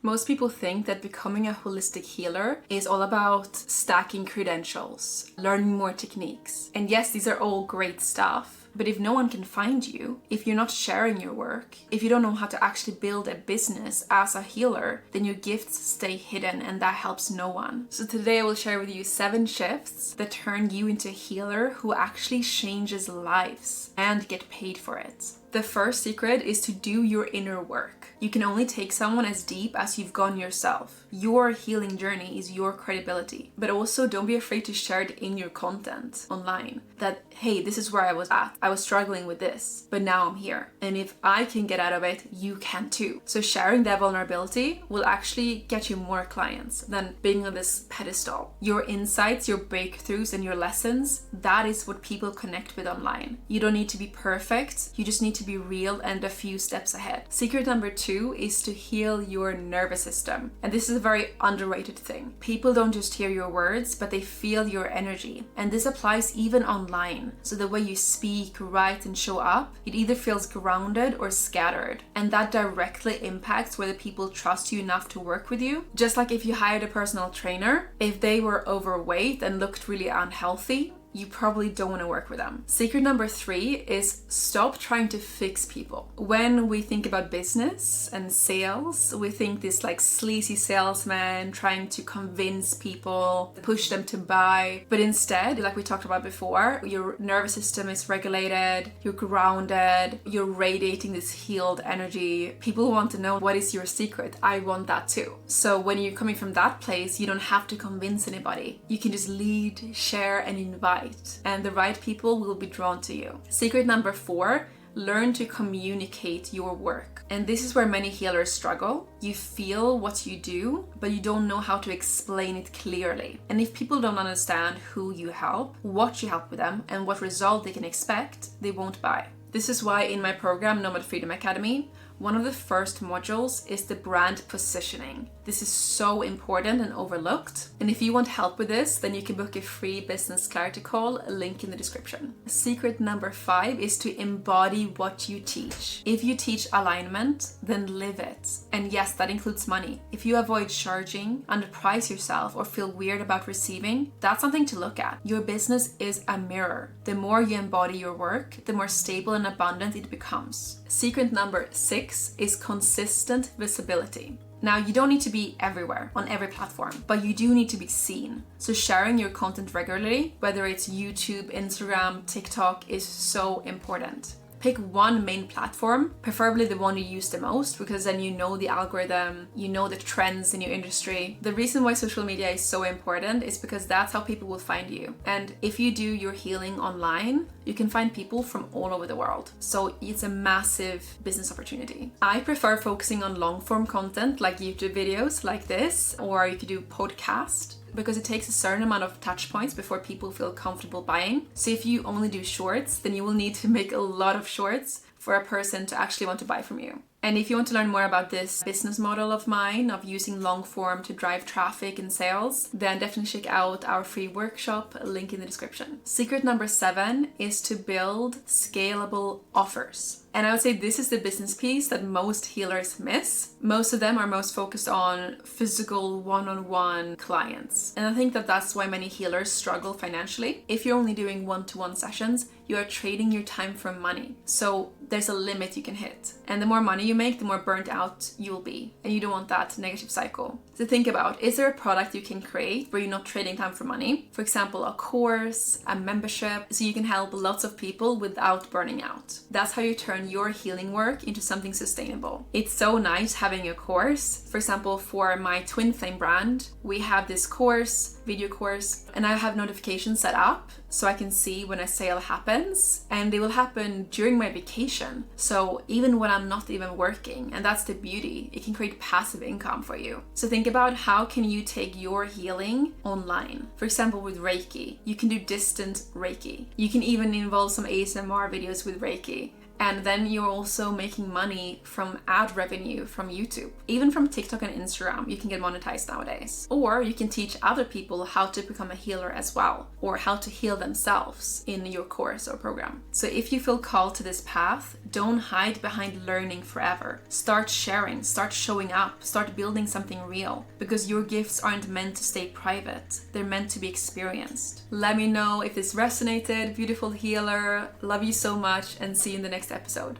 Most people think that becoming a holistic healer is all about stacking credentials, learning more techniques. And yes, these are all great stuff. But if no one can find you, if you're not sharing your work, if you don't know how to actually build a business as a healer, then your gifts stay hidden and that helps no one. So today I will share with you 7 shifts that turn you into a healer who actually changes lives and get paid for it. The first secret is to do your inner work. You can only take someone as deep as you've gone yourself. Your healing journey is your credibility. But also don't be afraid to share it in your content online. That, hey, this is where I was at. I was struggling with this, but now I'm here. And if I can get out of it, you can too. So sharing that vulnerability will actually get you more clients than being on this pedestal. Your insights, your breakthroughs, and your lessons, that is what people connect with online. You don't need to be perfect. You just need to be real and a few steps ahead. Secret number 2 is to heal your nervous system. And this is a very underrated thing. People don't just hear your words, but they feel your energy. And this applies even online. So the way you speak, write, and show up, it either feels grounded or scattered. And that directly impacts whether people trust you enough to work with you. Just like if you hired a personal trainer, if they were overweight and looked really unhealthy, you probably don't want to work with them. Secret number 3 is stop trying to fix people. When we think about business and sales, we think this like sleazy salesman trying to convince people, push them to buy. But instead, like we talked about before, your nervous system is regulated, you're grounded, you're radiating this healed energy. People want to know, what is your secret? I want that too. So when you're coming from that place, you don't have to convince anybody. You can just lead, share, and invite. And the right people will be drawn to you. Secret number 4, learn to communicate your work. And this is where many healers struggle. You feel what you do, but you don't know how to explain it clearly. And if people don't understand who you help, what you help with them, and what result they can expect, they won't buy. This is why in my program, Nomad Freedom Academy, one of the first modules is the brand positioning. This is so important and overlooked. And if you want help with this, then you can book a free business clarity call, a link in the description. Secret number 5 is to embody what you teach. If you teach alignment, then live it. And yes, that includes money. If you avoid charging, underprice yourself, or feel weird about receiving, that's something to look at. Your business is a mirror. The more you embody your work, the more stable and abundant it becomes. Secret number 6 is consistent visibility. Now, you don't need to be everywhere on every platform, but you do need to be seen. So sharing your content regularly, whether it's YouTube, Instagram, TikTok, is so important. Pick one main platform, preferably the one you use the most, because then you know the algorithm, you know the trends in your industry. The reason why social media is so important is because that's how people will find you. And if you do your healing online, you can find people from all over the world. So it's a massive business opportunity. I prefer focusing on long form content like YouTube videos like this, or you could do podcast, because it takes a certain amount of touch points before people feel comfortable buying. So if you only do shorts, then you will need to make a lot of shorts for a person to actually want to buy from you. And if you want to learn more about this business model of mine, of using long form to drive traffic and sales, then definitely check out our free workshop, link in the description. Secret number 7 is to build scalable offers. And I would say this is the business piece that most healers miss. Most of them are most focused on physical one-on-one clients. And I think that that's why many healers struggle financially. If you're only doing one-to-one sessions, you are trading your time for money. So there's a limit you can hit. And the more money you make, the more burnt out you will be. And you don't want that negative cycle. So think about, is there a product you can create where you're not trading time for money? For example, a course, a membership, so you can help lots of people without burning out. That's how you turn your healing work into something sustainable. It's so nice having a course. For example, for my Twin Flame brand, we have this course, video course, and I have notifications set up so I can see when a sale happens, and they will happen during my vacation. So even when I'm not even working, and that's the beauty, it can create passive income for you. So think about, how can you take your healing online? For example, with Reiki, you can do distant Reiki. You can even involve some ASMR videos with Reiki. And then you're also making money from ad revenue from YouTube. Even from TikTok and Instagram, you can get monetized nowadays. Or you can teach other people how to become a healer as well, or how to heal themselves in your course or program. So if you feel called to this path, don't hide behind learning forever. Start sharing, start showing up, start building something real, because your gifts aren't meant to stay private. They're meant to be experienced. Let me know if this resonated, beautiful healer. Love you so much, and see you in the next episode.